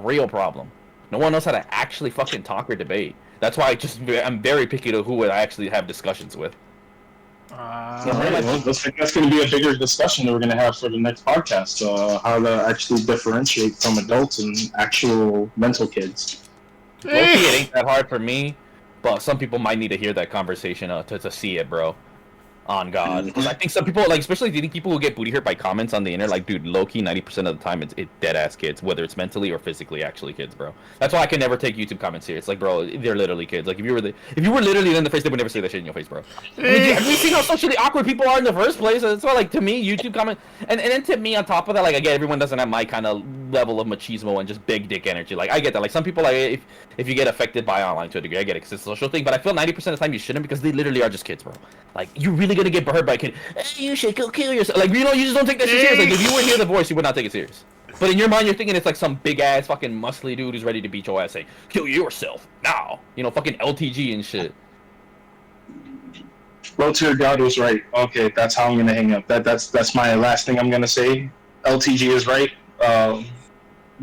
real problem. No one knows how to actually fucking talk or debate. That's why I'm very picky to who I actually have discussions with. Alright, well, looks like that's going to be a bigger discussion that we're going to have for the next podcast. How to actually differentiate from adults and actual mental kids. Low-key, it ain't that hard for me, but some people might need to hear that conversation to see it, bro. On God, because I think some people, like, especially the people who get booty hurt by comments on the internet, like, dude, low-key 90% of the time it's dead ass kids, whether it's mentally or physically actually kids, bro. That's why I can never take YouTube comments serious. Like, bro, they're literally kids. Like, if you were literally in the face, they would never say that shit in your face, bro. I mean, have you seen how socially awkward people are in the first place? That's why, like, to me, YouTube comment, and then to me, on top of that, like, again, everyone doesn't have my kind of level of machismo and just big dick energy. Like, I get that. Like, some people, like, if you get affected by online to a degree, I get it, because it's a social thing, but I feel 90% of the time you shouldn't, because they literally are just kids, bro. Like, you're really gonna get hurt by a kid. Hey, you should go kill yourself. Like, you know, you just don't take that shit serious. Like, if you were hear the voice, you would not take it serious. But in your mind, you're thinking it's like some big ass fucking muscly dude who's ready to beat your ass, saying, "Kill yourself now." You know, fucking LTG and shit. Low tier God was right. Okay, that's how I'm gonna hang up. That's my last thing I'm gonna say. LTG is right.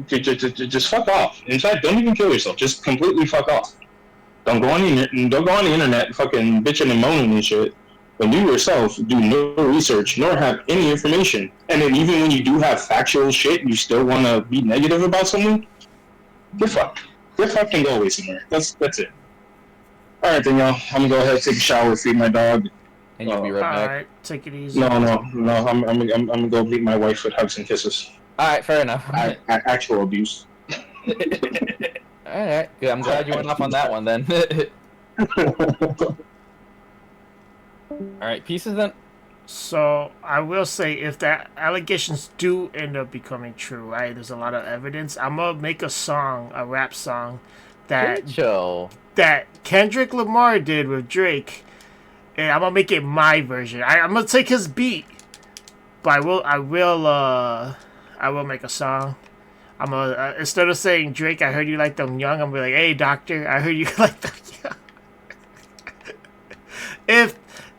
Just fuck off. In fact, don't even kill yourself. Just completely fuck off. Don't go on the internet fucking bitching and moaning and shit. When you yourself do no research nor have any information, and then even when you do have factual shit, you still want to be negative about something. Get fucked. Get fucked and go away somewhere. That's it. All right, then, y'all. I'm gonna go ahead, take a shower, feed my dog. And you'll be right back. All right, take it easy. No. I'm gonna go meet my wife with hugs and kisses. All right, fair enough. Actual abuse. All right, good. I'm glad you went off on that one then. All right, pieces then. So I will say, if that allegations do end up becoming true, right? There's a lot of evidence. I'm gonna make a song, a rap song, that Kendrick Lamar did with Drake, and I'm gonna make it my version. I'm gonna take his beat, but I will make a song. Instead of saying Drake, I heard you like them young, I'm gonna be like, hey doctor, I heard you like them young.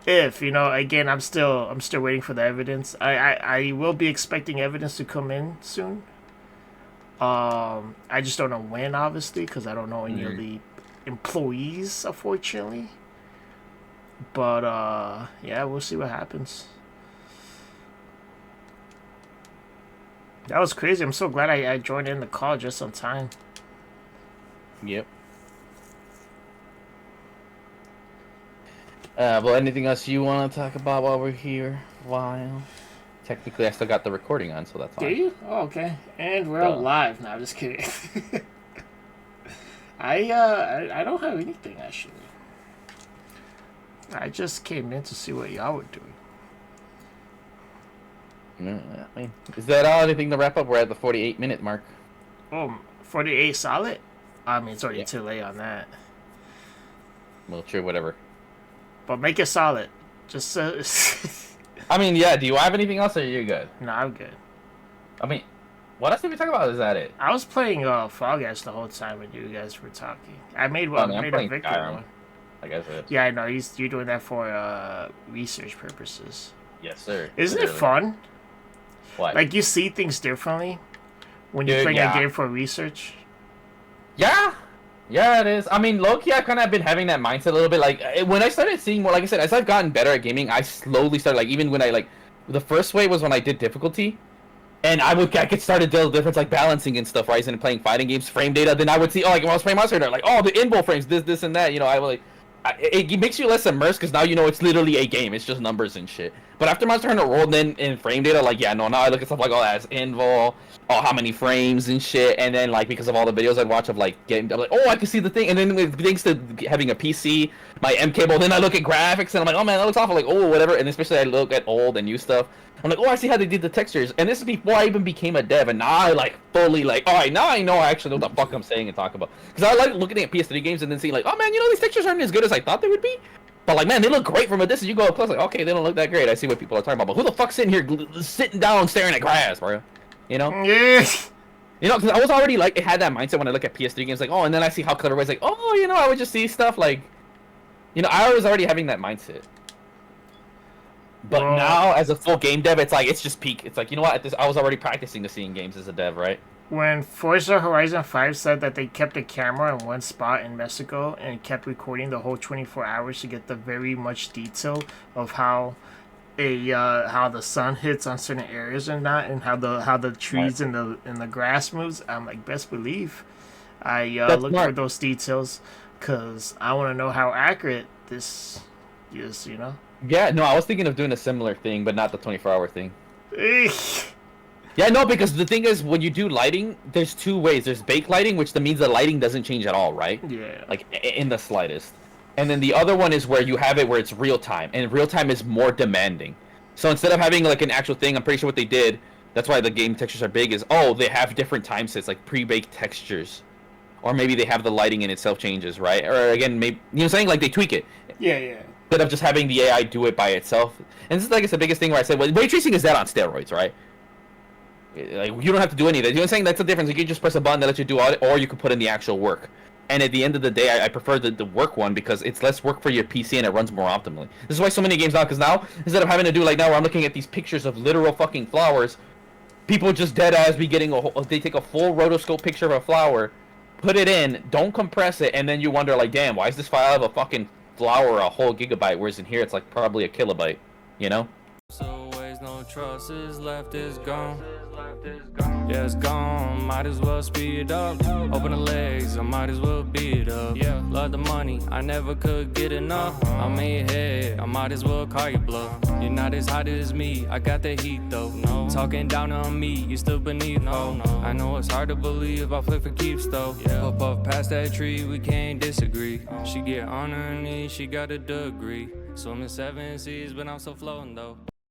If you know, again, I'm still waiting for the evidence. I will be expecting evidence to come in soon. I just don't know when, obviously, because I don't know any of the employees, unfortunately. But yeah, we'll see what happens. That was crazy. I'm so glad I joined in the call just on time. Yep. Well, anything else you want to talk about while we're here? While technically, I still got the recording on, so that's fine. Do you? Oh, okay. And we're live now. Just kidding. I don't have anything actually. I just came in to see what y'all were doing. No, I mean, is that all? Anything to wrap up? We're at the 48-minute mark. Oh, 48 solid? I mean, it's already too late on that. Well, sure, whatever. But make it solid. Just I mean, yeah, do you have anything else, or are you good? No, I'm good. I mean, what else did we talk about? Is that it? I was playing Fall Guys the whole time when you guys were talking. I made one. I made a victory one. I guess it. Yeah, I know. You're doing that for research purposes. Yes, sir. Isn't it fun? What? Like, you see things differently when you're playing a game for research? Yeah. Yeah, it is. I mean, low-key, I kind of been having that mindset a little bit. Like, when I started seeing more, like I said, as I've gotten better at gaming, I slowly started, like, even when I, like, the first way was when I did difficulty, and I could start to tell the difference, like, balancing and stuff, right? And playing fighting games, frame data, then I would see, oh, like, when I was playing Monster Hunter, like, oh, the inbuilt frames, this, and that, you know, I would, like, it makes you less immersed, because now you know it's literally a game, it's just numbers and shit. But after Monster Hunter World, then in frame data, like, yeah, no, now I look at stuff like, oh, that's invul, oh, how many frames and shit, and then, like, because of all the videos I'd watch of, like, I'm like, oh, I can see the thing, and then thanks to having a PC, my M cable, then I look at graphics, and I'm like, oh, man, that looks awful, like, oh, whatever, and especially I look at old and new stuff, I'm like, oh, I see how they did the textures, and this is before I even became a dev, and now I, like, fully, like, alright, now I know I actually know what the fuck I'm saying and talking about, because I like looking at PS3 games and then seeing, like, oh, man, you know, these textures aren't as good as I thought they would be. But, like, man, they look great from a distance. You go up close, like, okay, they don't look that great. I see what people are talking about. But who the fuck's sitting here sitting down staring at grass, bro? You know? Yeah. You know, because I was already, like, it had that mindset when I look at PS3 games, like, oh, and then I see how clever it was, like, oh, you know, I would just see stuff, like, you know, I was already having that mindset. But now, as a full game dev, it's like, it's just peak. It's like, you know what, I was already practicing to seeing games as a dev, right? When Forza Horizon 5 said that they kept a camera in one spot in Mexico and kept recording the whole 24 hours to get the very much detail of how the sun hits on certain areas and that, and how the trees and the grass moves, I'm like, best believe I look for those details, because I want to know how accurate this is, you know? Yeah, no, I was thinking of doing a similar thing, but not the 24-hour thing. Eesh. Yeah, no, because the thing is, when you do lighting, there's two ways. There's bake lighting, which means the lighting doesn't change at all, right? Yeah. Like, in the slightest. And then the other one is where you have it where it's real time, and real time is more demanding. So instead of having, like, an actual thing, I'm pretty sure what they did, that's why the game textures are big, is, oh, they have different time sets, like pre-baked textures. Or maybe they have the lighting in itself changes, right? Or, again, maybe, you know what I'm saying? Like, they tweak it. Yeah, yeah. Instead of just having the AI do it by itself. And this is, like, it's the biggest thing where I said, well, ray tracing is that on steroids, right? Like, you don't have to do any of that. You know what I'm saying? That's the difference. You can just press a button that lets you do all it, or you can put in the actual work. And at the end of the day, I prefer the work one, because it's less work for your PC and it runs more optimally. This is why so many games now, because now, instead of having to do, like, now where I'm looking at these pictures of literal fucking flowers, people just dead ass be getting they take a full rotoscope picture of a flower, put it in, don't compress it, and then you wonder, like, damn, why is this file of a fucking flower a whole gigabyte, whereas in here it's like probably a kilobyte, you know? So ways no trust is left is gone. Yeah, it's gone. Might as well speed up. Open the legs, I might as well beat up. Yeah, love the money, I never could get enough. I'm in your head, I might as well call you bluff. You're not as hot as me, I got the heat though. No, talking down on me, you still beneath. No, I know it's hard to believe I play for keeps though. Yeah, up past that tree, we can't disagree. She get on her knees, she got a degree. Swimming 7 seas, but I'm still floating though.